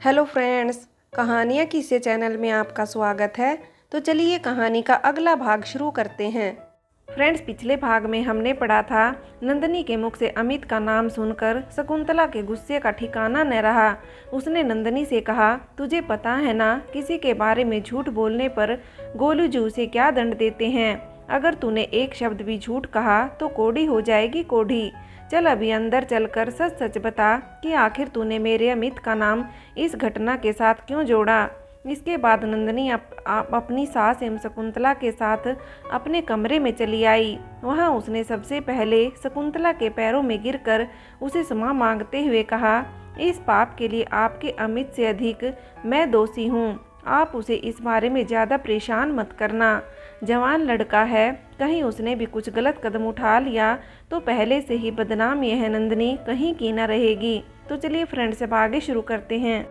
Hello friends, कहानियाँ किस्से channel में आपका स्वागत है। तो चलिए कहानी का अगला भाग शुरू करते हैं। फ्रेंड्स, पिछले भाग में हमने पढ़ा था नंदिनी के मुख से अमित का नाम सुनकर शकुंतला के गुस्से का ठिकाना न रहा। उसने नंदिनी से कहा, तुझे पता है ना किसी के बारे में झूठ बोलने पर गोलू जी उसे क्या दंड देते हैं। अगर तूने एक शब्द भी झूठ कहा तो कोढ़ी हो जाएगी कोढ़ी। चल अभी अंदर चलकर सच सच बता कि आखिर तूने मेरे अमित का नाम इस घटना के साथ क्यों जोड़ा। इसके बाद नंदिनी अपनी सास एवं शकुंतला के साथ अपने कमरे में चली आई। वहां उसने सबसे पहले शकुंतला के पैरों में गिरकर उसे क्षमा मांगते हुए कहा, इस पाप के लिए आपके अमित से अधिक मैं दोषी हूँ। आप उसे इस बारे में ज़्यादा परेशान मत करना। जवान लड़का है, कहीं उसने भी कुछ गलत कदम उठा लिया तो पहले से ही बदनाम यह नंदिनी कहीं की न रहेगी। तो चलिए फ्रेंड्स, अब आगे शुरू करते हैं।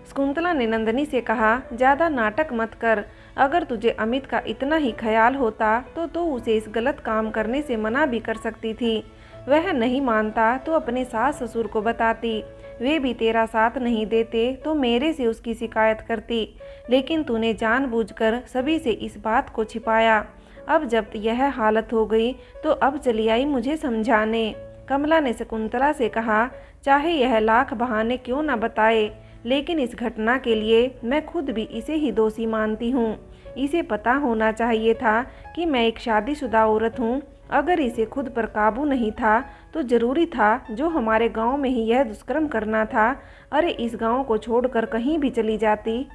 शकुंतला ने नंदिनी से कहा, ज़्यादा नाटक मत कर। अगर तुझे अमित का इतना ही ख्याल होता तो उसे इस गलत काम करने से मना भी कर सकती थी। वह नहीं मानता तो अपने सास ससुर को बताती, वे भी तेरा साथ नहीं देते तो मेरे से उसकी शिकायत करती। लेकिन तूने जानबूझकर सभी से इस बात को छिपाया। अब जब यह हालत हो गई तो अब चली आई मुझे समझाने। कमला ने शकुंतला से कहा, चाहे यह लाख बहाने क्यों न बताए, लेकिन इस घटना के लिए मैं खुद भी इसे ही दोषी मानती हूँ। इसे पता होना चाहिए था कि मैं एक शादीशुदा औरत हूँ। अगर इसे खुद पर काबू नहीं था तो जरूरी था जो हमारे गांव में ही यह दुष्कर्म करना था। अरे इस गांव को छोड़कर कहीं भी चली जाती,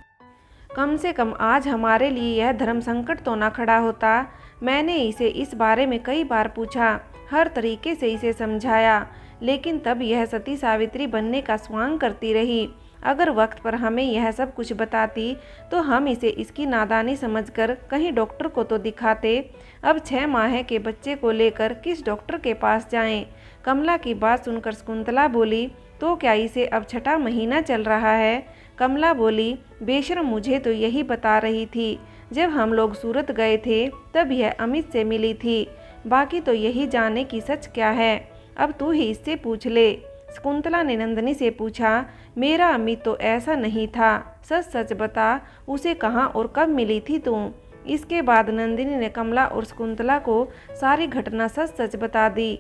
कम से कम आज हमारे लिए यह धर्म संकट तो ना खड़ा होता। मैंने इसे इस बारे में कई बार पूछा, हर तरीके से इसे समझाया, लेकिन तब यह सती सावित्री बनने का स्वांग करती रही। अगर वक्त पर हमें यह सब कुछ बताती तो हम इसे इसकी नादानी समझकर कहीं डॉक्टर को तो दिखाते। अब 6 माह के बच्चे को लेकर किस डॉक्टर के पास जाएं? कमला की बात सुनकर शकुंतला बोली, तो क्या इसे अब 6ठा महीना चल रहा है? कमला बोली, बेशर्म, मुझे तो यही बता रही थी। जब हम लोग सूरत गए थे तब यह अमित से मिली थी। बाकी तो यही जाने की सच क्या है। अब तू ही इससे पूछ ले। शकुंतला ने नंदिनी से पूछा, मेरा अमित तो ऐसा नहीं था, सच सच बता, उसे कहाँ और कब मिली थी तू? इसके बाद नंदिनी ने कमला और शकुंतला को सारी घटना सच सच बता दी।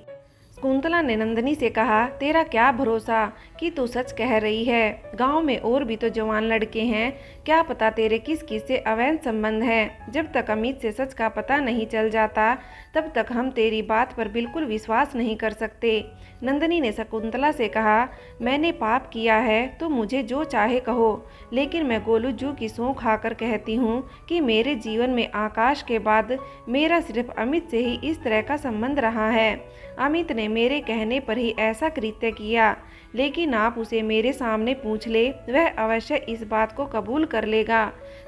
शकुंतला ने नंदिनी से कहा, तेरा क्या भरोसा कि तू सच कह रही है। गांव में और भी तो जवान लड़के हैं, क्या पता तेरे किस किस से अवैध संबंध है। जब तक अमित से सच का पता नहीं चल जाता तब तक हम तेरी बात पर बिल्कुल विश्वास नहीं कर सकते। नंदिनी ने शकुंतला से कहा, मैंने पाप किया है तो मुझे जो चाहे कहो, लेकिन मैं गोलू जू की सौं खाकर कहती हूँ कि मेरे जीवन में आकाश के बाद मेरा सिर्फ अमित से ही इस तरह का संबंध रहा है। अमित ने मेरे कहने पर ही ऐसा कृत्य किया, लेकिन आप उसे मेरे सामने पूछ ले, वह अवश्य इस बात को कबूल कर लेगा।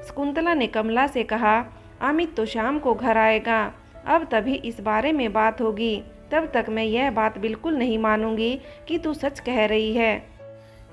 शकुंतला ने कमला से कहा, अमित तो शाम को घर आएगा, अब तभी इस बारे में बात होगी। तब तक मैं यह बात बिल्कुल नहीं मानूंगी कि तू सच कह रही है।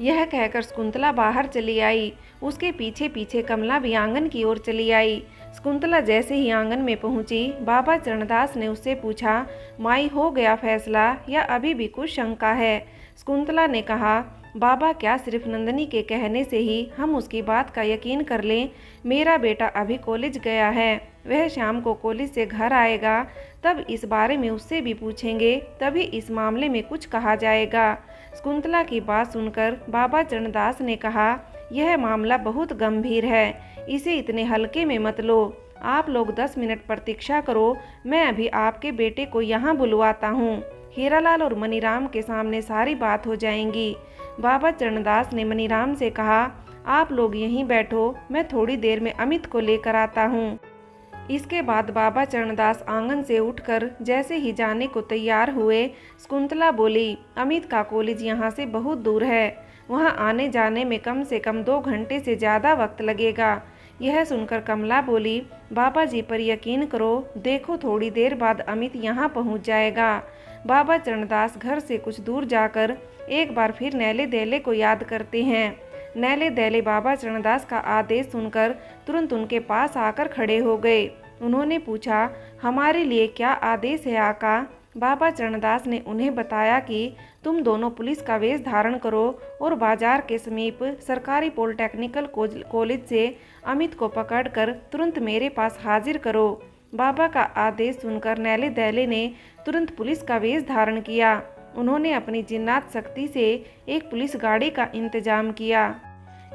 यह कहकर शकुंतला बाहर चली आई। उसके पीछे पीछे कमला भी आंगन की ओर चली आई। शकुंतला जैसे ही आंगन में पहुंची, बाबा चरणदास ने उससे पूछा, माई हो गया फैसला या अभी भी कुछ शंका है? शकुंतला ने कहा, बाबा, क्या सिर्फ नंदिनी के कहने से ही हम उसकी बात का यकीन कर लें? मेरा बेटा अभी कॉलेज गया है, वह शाम को कॉलेज से घर आएगा, तब इस बारे में उससे भी पूछेंगे, तभी इस मामले में कुछ कहा जाएगा। शकुंतला की बात सुनकर बाबा चरणदास ने कहा, यह मामला बहुत गंभीर है, इसे इतने हल्के में मत लो। आप लोग 10 मिनट प्रतीक्षा करो, मैं अभी आपके बेटे को यहाँ बुलवाता हूँ। हीरालाल और मनीराम के सामने सारी बात हो जाएंगी। बाबा चरणदास ने मनीराम से कहा, आप लोग यहीं बैठो, मैं थोड़ी देर में अमित को लेकर आता हूँ। इसके बाद बाबा चरणदास आंगन से उठकर जैसे ही जाने को तैयार हुए, शकुंतला बोली, अमित का कॉलेज यहाँ से बहुत दूर है, वहाँ आने जाने में कम से कम 2 घंटे से ज़्यादा वक्त लगेगा। यह सुनकर कमला बोली, बाबा जी पर यकीन करो, देखो थोड़ी देर बाद अमित यहाँ पहुँच जाएगा। बाबा चरणदास घर से कुछ दूर जाकर एक बार फिर नैले दैले को याद करते हैं। नैले दैले बाबा चरणदास का आदेश सुनकर तुरंत उनके पास आकर खड़े हो गए। उन्होंने पूछा, हमारे लिए क्या आदेश है आका? बाबा चरणदास ने उन्हें बताया कि तुम दोनों पुलिस का वेश धारण करो और बाजार के समीप सरकारी पॉलिटेक्निकल कॉलेज से अमित को पकड़कर तुरंत मेरे पास हाजिर करो। बाबा का आदेश सुनकर नैले दैले ने तुरंत पुलिस का वेश धारण किया। उन्होंने अपनी जिन्नात शक्ति से एक पुलिस गाड़ी का इंतजाम किया।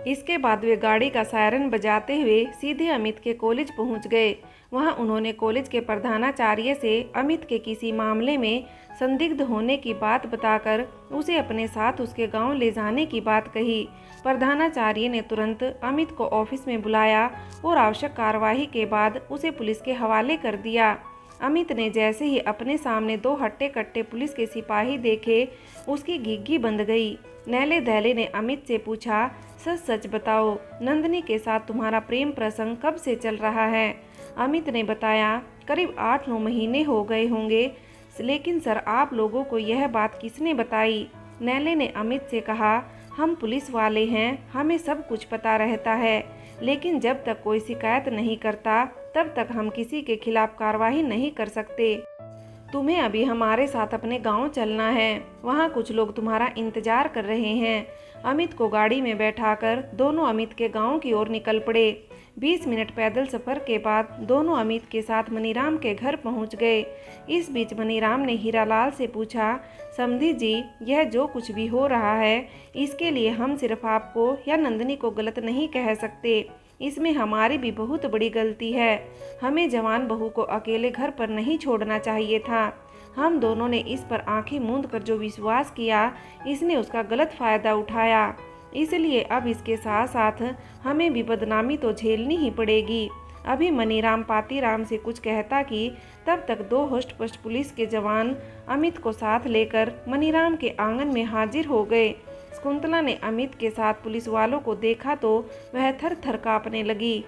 इसके बाद वे गाड़ी का सायरन बजाते हुए सीधे अमित के कॉलेज पहुंच गए। वहां उन्होंने कॉलेज के प्रधानाचार्य से अमित के किसी मामले में संदिग्ध होने की बात बताकर उसे अपने साथ उसके गांव ले जाने की बात कही। प्रधानाचार्य ने तुरंत अमित को ऑफिस में बुलाया और आवश्यक कार्यवाही के बाद उसे पुलिस के हवाले कर दिया। अमित ने जैसे ही अपने सामने 2 हट्टे कट्टे पुलिस के सिपाही देखे, उसकी घिघी बंध गई। नैले दैले ने अमित से पूछा, सच सच बताओ, नंदिनी के साथ तुम्हारा प्रेम प्रसंग कब से चल रहा है? अमित ने बताया, करीब 8-9 महीने हो गए होंगे। लेकिन सर, आप लोगों को यह बात किसने बताई? नैले ने अमित से कहा, हम पुलिस वाले हैं, हमें सब कुछ पता रहता है, लेकिन जब तक कोई शिकायत नहीं करता तब तक हम किसी के खिलाफ कार्रवाई नहीं कर सकते। तुम्हें अभी हमारे साथ अपने गांव चलना है, वहां कुछ लोग तुम्हारा इंतजार कर रहे हैं। अमित को गाड़ी में बैठाकर दोनों अमित के गांव की ओर निकल पड़े। 20 मिनट पैदल सफर के बाद दोनों अमित के साथ मनीराम के घर पहुंच गए। इस बीच मनीराम ने हीरालाल से पूछा, समधी जी, यह जो कुछ भी हो रहा है इसके लिए हम सिर्फ आपको या नंदिनी को गलत नहीं कह सकते, इसमें हमारी भी बहुत बड़ी गलती है। हमें जवान बहू को अकेले घर पर नहीं छोड़ना चाहिए था। हम दोनों ने इस पर आंखें मूंद कर जो विश्वास किया, इसने उसका गलत फायदा उठाया। इसलिए अब इसके साथ साथ हमें भी बदनामी तो झेलनी ही पड़ेगी। अभी मनीराम पातीराम से कुछ कहता कि तब तक 2 होस्ट पुलिस के जवान अमित को साथ लेकर मनीराम के आंगन में हाजिर हो गए। शकुंतला ने अमित के साथ पुलिस वालों को देखा तो वह थर थर कांपने लगी।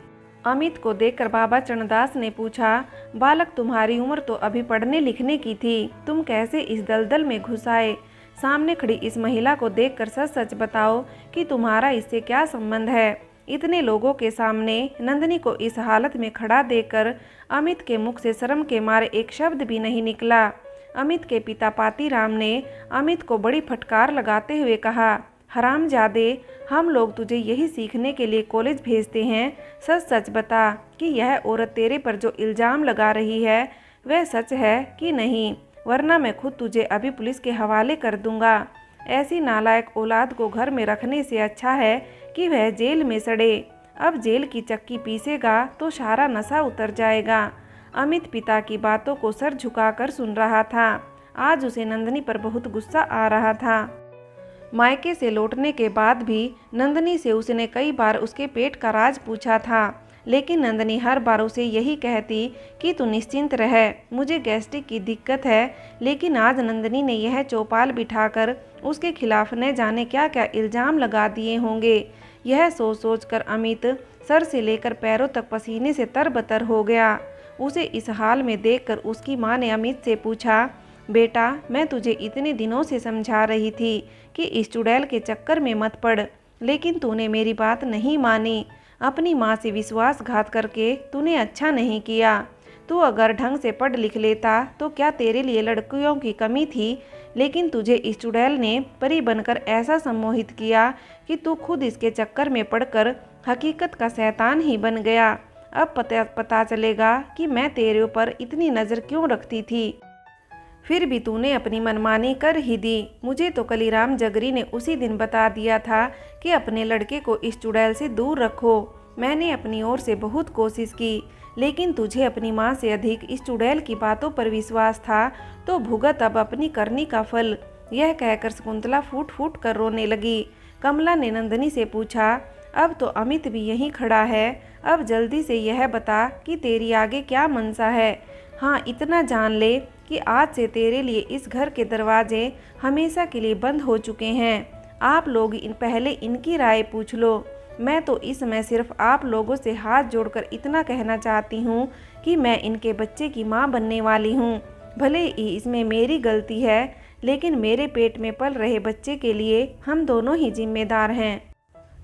अमित को देखकर बाबा चरणदास ने पूछा, बालक, तुम्हारी उम्र तो अभी पढ़ने लिखने की थी, तुम कैसे इस दलदल में घुस आए? सामने खड़ी इस महिला को देखकर सच सच बताओ कि तुम्हारा इससे क्या संबंध है? इतने लोगों के सामने नंदिनी को इस हालत में खड़ा देखकर अमित के मुख से शर्म के मारे एक शब्द भी नहीं निकला। अमित के पिता पातीराम ने अमित को बड़ी फटकार लगाते हुए कहा, हरामजादे, हम लोग तुझे यही सीखने के लिए कॉलेज भेजते हैं। सच सच बता कि यह औरत तेरे पर जो इल्ज़ाम लगा रही है वह सच है कि नहीं, वरना मैं खुद तुझे अभी पुलिस के हवाले कर दूंगा। ऐसी नालायक औलाद को घर में रखने से अच्छा है कि वह जेल में सड़े। अब जेल की चक्की पीसेगा तो सारा नशा उतर जाएगा। अमित पिता की बातों को सर झुकाकर सुन रहा था। आज उसे नंदिनी पर बहुत गुस्सा आ रहा था। मायके से लौटने के बाद भी नंदिनी से उसने कई बार उसके पेट का राज पूछा था, लेकिन नंदिनी हर बार उसे यही कहती कि तू निश्चिंत रह, मुझे गैस्ट्रिक की दिक्कत है। लेकिन आज नंदिनी ने यह चौपाल बिठाकर उसके खिलाफ न जाने क्या क्या इल्ज़ाम लगा दिए होंगे। यह सोच सोच कर अमित सर से लेकर पैरों तक पसीने से तरबतर हो गया। उसे इस हाल में देखकर उसकी माँ ने अमित से पूछा, बेटा, मैं तुझे इतने दिनों से समझा रही थी कि इस चुड़ैल के चक्कर में मत पड़, लेकिन तूने मेरी बात नहीं मानी। अपनी माँ से विश्वासघात करके तूने अच्छा नहीं किया। तू अगर ढंग से पढ़ लिख लेता तो क्या तेरे लिए लड़कियों की कमी थी, लेकिन तुझे इस चुड़ैल ने परी बनकर ऐसा सम्मोहित किया कि तू खुद इसके चक्कर में पड़कर हकीकत का शैतान ही बन गया। अब पता चलेगा कि मैं तेरे ऊपर इतनी नज़र क्यों रखती थी। फिर भी तूने अपनी मनमानी कर ही दी। मुझे तो कलीराम जगरी ने उसी दिन बता दिया था कि अपने लड़के को इस चुड़ैल से दूर रखो। मैंने अपनी ओर से बहुत कोशिश की, लेकिन तुझे अपनी माँ से अधिक इस चुड़ैल की बातों पर विश्वास था, तो भुगत अब अपनी करनी का फल। यह कहकर शकुंतला फूट फूट कर रोने लगी। कमला ने नंदिनी से पूछा, अब तो अमित भी यहीं खड़ा है, अब जल्दी से यह बता कि तेरी आगे क्या मंशा है। हाँ, इतना जान ले कि आज से तेरे लिए इस घर के दरवाजे हमेशा के लिए बंद हो चुके हैं। आप लोग पहले इनकी राय पूछ लो। मैं तो इस समय सिर्फ आप लोगों से हाथ जोड़कर इतना कहना चाहती हूँ कि मैं इनके बच्चे की माँ बनने वाली हूँ। भले ही इसमें मेरी गलती है, लेकिन मेरे पेट में पल रहे बच्चे के लिए हम दोनों ही जिम्मेदार हैं।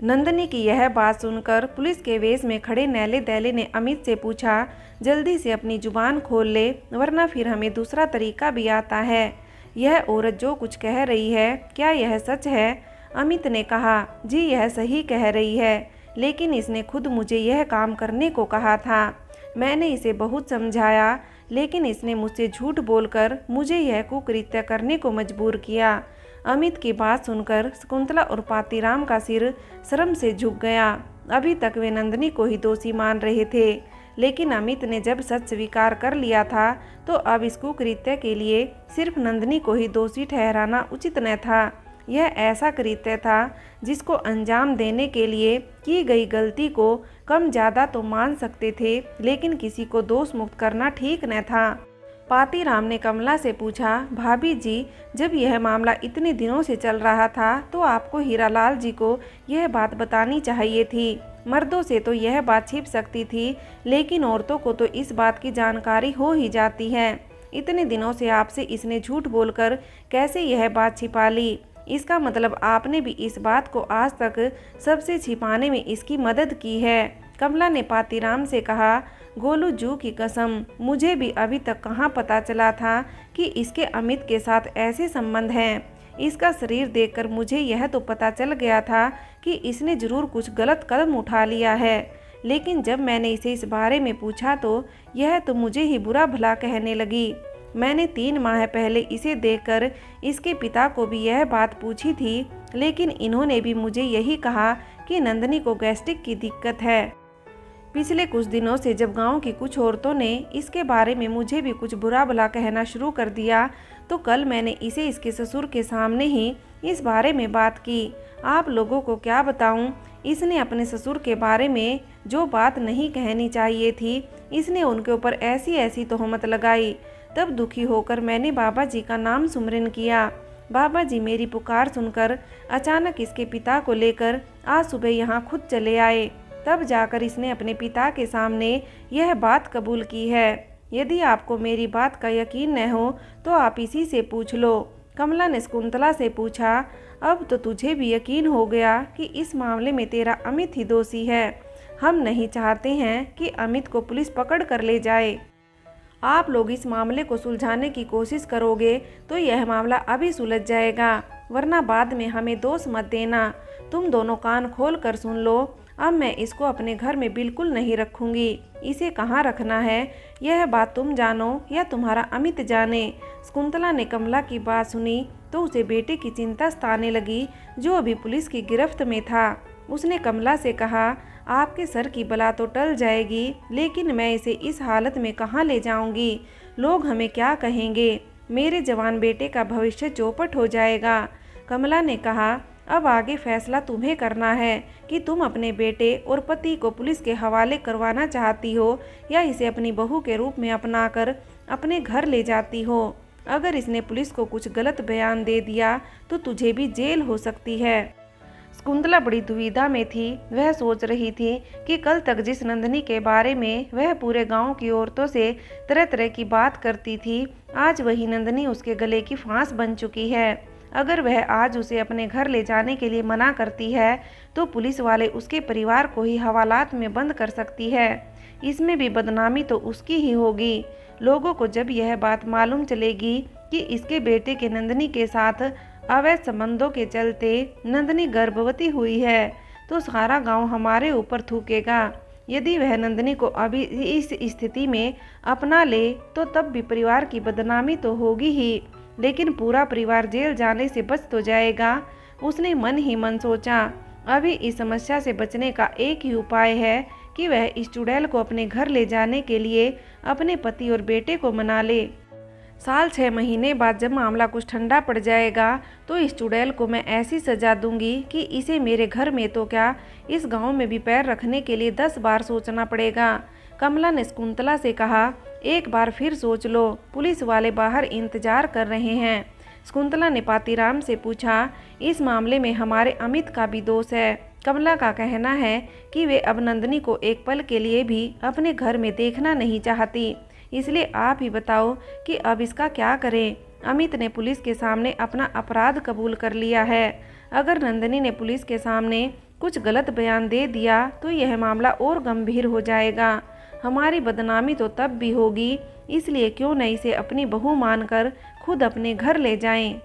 नंदनी की यह बात सुनकर पुलिस के वेश में खड़े नैले दैले ने अमित से पूछा, जल्दी से अपनी जुबान खोल ले, वरना फिर हमें दूसरा तरीका भी आता है। यह औरत जो कुछ कह रही है, क्या यह सच है? अमित ने कहा, जी यह सही कह रही है, लेकिन इसने खुद मुझे यह काम करने को कहा था। मैंने इसे बहुत समझाया, लेकिन इसने मुझसे झूठ बोलकर मुझे यह कुकृत्य करने को मजबूर किया। अमित की बात सुनकर शकुंतला और पातीराम का सिर शर्म से झुक गया। अभी तक वे नंदनी को ही दोषी मान रहे थे, लेकिन अमित ने जब सच स्वीकार कर लिया था तो अब इस कुकृत्य के लिए सिर्फ नंदनी को ही दोषी ठहराना उचित न था। यह ऐसा कृत्य था जिसको अंजाम देने के लिए की गई गलती को कम ज़्यादा तो मान सकते थे, लेकिन किसी को दोष मुक्त करना ठीक न था। पातीराम ने कमला से पूछा, भाभी जी, जब यह मामला इतने दिनों से चल रहा था तो आपको हीरालाल जी को यह बात बतानी चाहिए थी। मर्दों से तो यह बात छिप सकती थी, लेकिन औरतों को तो इस बात की जानकारी हो ही जाती है। इतने दिनों से आपसे इसने झूठ बोलकर कैसे यह बात छिपा ली? इसका मतलब आपने भी इस बात को आज तक सबसे छिपाने में इसकी मदद की है। कमला ने पातीराम से कहा, गोलू जू की कसम, मुझे भी अभी तक कहाँ पता चला था कि इसके अमित के साथ ऐसे संबंध हैं। इसका शरीर देखकर मुझे यह तो पता चल गया था कि इसने जरूर कुछ गलत कदम उठा लिया है, लेकिन जब मैंने इसे इस बारे में पूछा तो यह तो मुझे ही बुरा भला कहने लगी। मैंने 3 माह पहले इसे देखकर इसके पिता को भी यह बात पूछी थी, लेकिन इन्होंने भी मुझे यही कहा कि नंदनी को गैस्ट्रिक की दिक्कत है। पिछले कुछ दिनों से जब गांव की कुछ औरतों ने इसके बारे में मुझे भी कुछ बुरा भला कहना शुरू कर दिया, तो कल मैंने इसे इसके ससुर के सामने ही इस बारे में बात की। आप लोगों को क्या बताऊं, इसने अपने ससुर के बारे में जो बात नहीं कहनी चाहिए थी, इसने उनके ऊपर ऐसी ऐसी तोहमत लगाई। तब दुखी होकर मैंने बाबा जी का नाम सुमरन किया। बाबा जी मेरी पुकार सुनकर अचानक इसके पिता को लेकर आज सुबह यहाँ खुद चले आए। तब जाकर इसने अपने पिता के सामने यह बात कबूल की है। यदि आपको मेरी बात का यकीन न हो तो आप इसी से पूछ लो। कमला ने शकुंतला से पूछा, अब तो तुझे भी यकीन हो गया कि इस मामले में तेरा अमित ही दोषी है। हम नहीं चाहते हैं कि अमित को पुलिस पकड़ कर ले जाए। आप लोग इस मामले को सुलझाने की कोशिश करोगे तो यह मामला अभी सुलझ जाएगा, वरना बाद में हमें दोष मत देना। तुम दोनों कान खोल कर सुन लो, अब मैं इसको अपने घर में बिल्कुल नहीं रखूंगी। इसे कहाँ रखना है यह बात तुम जानो या तुम्हारा अमित जाने। शकुंतला ने कमला की बात सुनी तो उसे बेटे की चिंता सताने लगी, जो अभी पुलिस की गिरफ्त में था। उसने कमला से कहा, आपके सर की बला तो टल जाएगी, लेकिन मैं इसे इस हालत में कहाँ ले जाऊंगी? लोग हमें क्या कहेंगे? मेरे जवान बेटे का भविष्य चौपट हो जाएगा। कमला ने कहा, अब आगे फैसला तुम्हें करना है कि तुम अपने बेटे और पति को पुलिस के हवाले करवाना चाहती हो या इसे अपनी बहू के रूप में अपनाकर अपने घर ले जाती हो। अगर इसने पुलिस को कुछ गलत बयान दे दिया तो तुझे भी जेल हो सकती है। शकुंतला बड़ी दुविधा में थी। वह सोच रही थी कि कल तक जिस नंदनी के बारे में वह पूरे गांव की औरतों से तरह तरह की बात करती थी, आज वही नंदनी उसके गले की फांस बन चुकी है। अगर वह आज उसे अपने घर ले जाने के लिए मना करती है तो पुलिस वाले उसके परिवार को ही हवालात में बंद कर सकती है। इसमें भी बदनामी तो उसकी ही होगी। लोगों को जब यह बात मालूम चलेगी कि इसके बेटे के नंदनी के साथ अवैध संबंधों के चलते नंदनी गर्भवती हुई है, तो सारा गांव हमारे ऊपर थूकेगा। यदि वह नंदनी को अभी इस स्थिति में अपना ले तो तब भी परिवार की बदनामी तो होगी ही, लेकिन पूरा परिवार जेल जाने से बच तो जाएगा। उसने मन ही मन सोचा, अभी इस समस्या से बचने का एक ही उपाय है कि वह इस चुड़ैल को अपने घर ले जाने के लिए अपने पति और बेटे को मना ले। साल 6 महीने बाद जब मामला कुछ ठंडा पड़ जाएगा तो इस चुड़ैल को मैं ऐसी सजा दूंगी कि इसे मेरे घर में तो क्या, इस गांव में भी पैर रखने के लिए 10 बार सोचना पड़ेगा। कमला ने शकुंतला से कहा, एक बार फिर सोच लो, पुलिस वाले बाहर इंतजार कर रहे हैं। शकुंतला ने पातीराम से पूछा, इस मामले में हमारे अमित का भी दोष है। कमला का कहना है कि वे अब नंदनी को एक पल के लिए भी अपने घर में देखना नहीं चाहती, इसलिए आप ही बताओ कि अब इसका क्या करें। अमित ने पुलिस के सामने अपना अपराध कबूल कर लिया है। अगर नंदनी ने पुलिस के सामने कुछ गलत बयान दे दिया तो यह मामला और गंभीर हो जाएगा। हमारी बदनामी तो तब भी होगी, इसलिए क्यों न इसे अपनी बहू मानकर खुद अपने घर ले जाएं।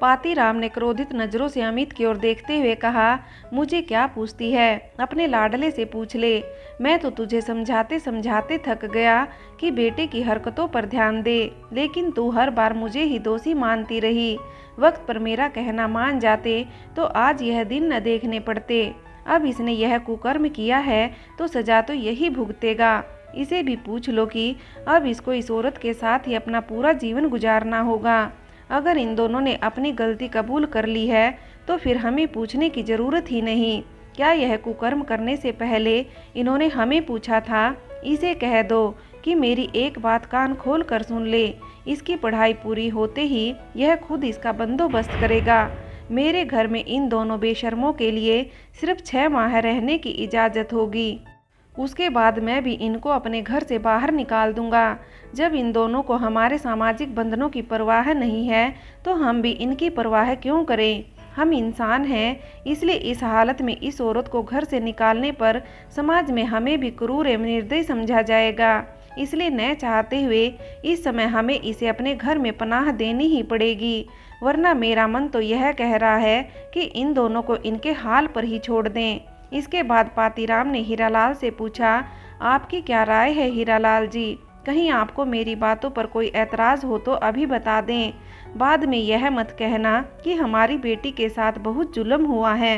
पातीराम ने क्रोधित नजरों से अमित की ओर देखते हुए कहा, मुझे क्या पूछती है, अपने लाडले से पूछ ले। मैं तो तुझे समझाते समझाते थक गया कि बेटे की हरकतों पर ध्यान दे, लेकिन तू हर बार मुझे ही दोषी मानती रही। वक्त पर मेरा कहना मान जाते तो आज यह दिन न देखने पड़ते। अब इसने यह कुकर्म किया है तो सजा तो यही भुगतेगा। इसे भी पूछ लो कि अब इसको इस औरत के साथ ही अपना पूरा जीवन गुजारना होगा। अगर इन दोनों ने अपनी गलती कबूल कर ली है तो फिर हमें पूछने की ज़रूरत ही नहीं। क्या यह कुकर्म करने से पहले इन्होंने हमें पूछा था? इसे कह दो कि मेरी एक बात कान खोल कर सुन ले। इसकी पढ़ाई पूरी होते ही यह खुद इसका बंदोबस्त करेगा। मेरे घर में इन दोनों बेशर्मों के लिए सिर्फ 6 माह रहने की इजाज़त होगी। उसके बाद मैं भी इनको अपने घर से बाहर निकाल दूंगा। जब इन दोनों को हमारे सामाजिक बंधनों की परवाह नहीं है तो हम भी इनकी परवाह क्यों करें? हम इंसान हैं, इसलिए इस हालत में इस औरत को घर से निकालने पर समाज में हमें भी क्रूर एवं निर्दयी समझा जाएगा। इसलिए न चाहते हुए इस समय हमें इसे अपने घर में पनाह देनी ही पड़ेगी, वरना मेरा मन तो यह कह रहा है कि इन दोनों को इनके हाल पर ही छोड़ दें। इसके बाद पातीराम ने हीरालाल से पूछा, आपकी क्या राय है हीरालाल जी? कहीं आपको मेरी बातों पर कोई ऐतराज़ हो तो अभी बता दें। बाद में यह मत कहना कि हमारी बेटी के साथ बहुत जुल्म हुआ है।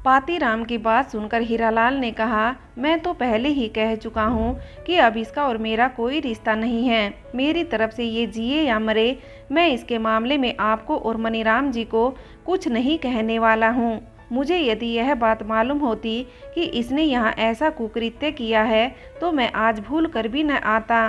पातीराम की बात सुनकर हीरालाल ने कहा, मैं तो पहले ही कह चुका हूँ कि अब इसका और मेरा कोई रिश्ता नहीं है। मेरी तरफ से ये जिए या मरे, मैं इसके मामले में आपको और मनीराम जी को कुछ नहीं कहने वाला हूँ। मुझे यदि यह बात मालूम होती कि इसने यहाँ ऐसा कुकृत्य किया है तो मैं आज भूल कर भी न आता।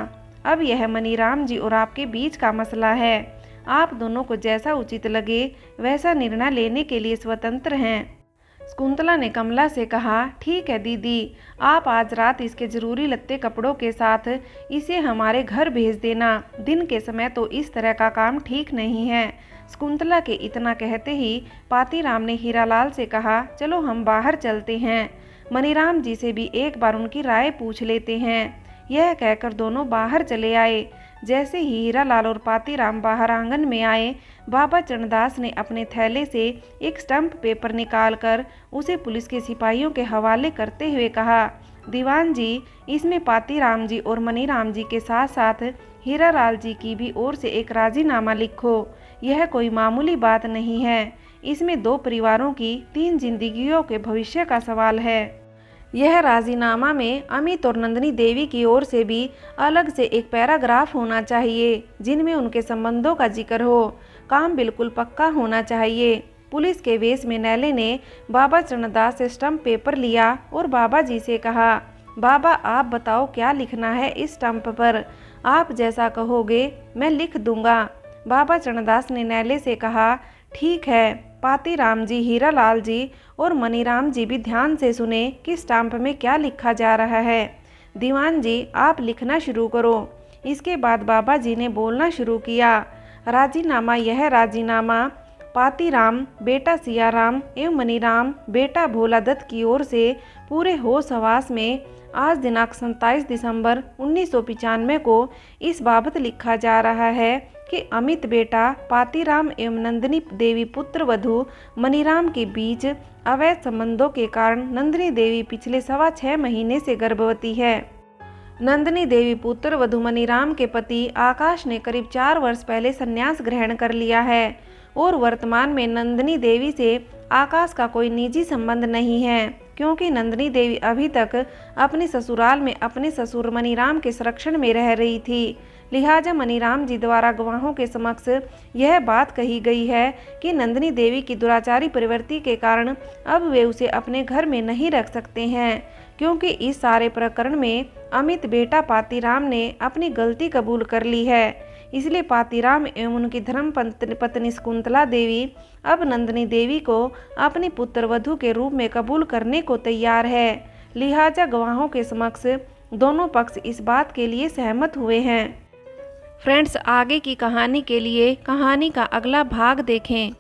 अब यह मनीराम जी और आपके बीच का मसला है। आप दोनों को जैसा उचित लगे वैसा निर्णय लेने के लिए स्वतंत्र हैं। शकुंतला ने कमला से कहा, ठीक है दीदी, आप आज रात इसके जरूरी लत्ते कपड़ों के साथ इसे हमारे घर भेज देना। दिन के समय तो इस तरह का काम ठीक नहीं है। शकुंतला के इतना कहते ही पातीराम ने हीरालाल से कहा, चलो हम बाहर चलते हैं, मनीराम जी से भी एक बार उनकी राय पूछ लेते हैं। यह कहकर दोनों बाहर चले आए। जैसे ही हीरालाल और पातीराम बाहर आंगन में आए, बाबा चरणदास ने अपने थैले से एक स्टंप पेपर निकालकर उसे पुलिस के सिपाहियों के हवाले करते हुए कहा, दीवान जी, इसमें पातीराम जी और मनीराम जी के साथ साथ हीरालाल जी की भी ओर से एक राजीनामा लिखो। यह कोई मामूली बात नहीं है। इसमें 2 परिवारों की 3 जिंदगियों के भविष्य का सवाल है। यह राजीनामा में अमित और नंदिनी देवी की ओर से भी अलग से एक पैराग्राफ होना चाहिए जिनमें उनके संबंधों का जिक्र हो। काम बिल्कुल पक्का होना चाहिए। पुलिस के वेश में नैले ने बाबा चरणदास से स्टंप पेपर लिया और बाबा जी से कहा, बाबा आप बताओ क्या लिखना है इस स्टंप पर? आप जैसा कहोगे मैं लिख दूंगा। बाबा चरणदास ने नैले से कहा, ठीक है। पातीराम जी, हीरालाल जी और मनीराम जी भी ध्यान से सुने कि स्टाम्प में क्या लिखा जा रहा है। दीवान जी, आप लिखना शुरू करो। इसके बाद बाबा जी ने बोलना शुरू किया, राजीनामा, यह राजीनामा पातीराम बेटा सियाराम एवं मनीराम बेटा भोला दत्त की ओर से पूरे होश हवास में आज दिनांक 27 दिसंबर 1995 को इस बाबत लिखा जा रहा है कि अमित बेटा पातीराम एवं नंदिनी देवी पुत्र वधू मनीराम के बीच अवैध संबंधों के कारण नंदिनी देवी पिछले 6.25 महीने से गर्भवती है। नंदिनी देवी पुत्र वधू मनीराम के पति आकाश ने करीब 4 वर्ष पहले संन्यास ग्रहण कर लिया है और वर्तमान में नंदिनी देवी से आकाश का कोई निजी संबंध नहीं है, क्योंकि नंदिनी देवी अभी तक अपने ससुराल में अपने ससुर मनीराम के संरक्षण में रह रही थी। लिहाजा मनीराम जी द्वारा गवाहों के समक्ष यह बात कही गई है कि नंदिनी देवी की दुराचारी प्रवृत्ति के कारण अब वे उसे अपने घर में नहीं रख सकते हैं, क्योंकि इस सारे प्रकरण में अमित बेटा पातीराम ने अपनी गलती कबूल कर ली है। इसलिए पातीराम एवं उनकी धर्म पत्नी शकुंतला देवी अब नंदिनी देवी को अपनी पुत्र वधू के रूप में कबूल करने को तैयार है। लिहाजा गवाहों के समक्ष दोनों पक्ष इस बात के लिए सहमत हुए हैं। फ्रेंड्स, आगे की कहानी के लिए कहानी का अगला भाग देखें।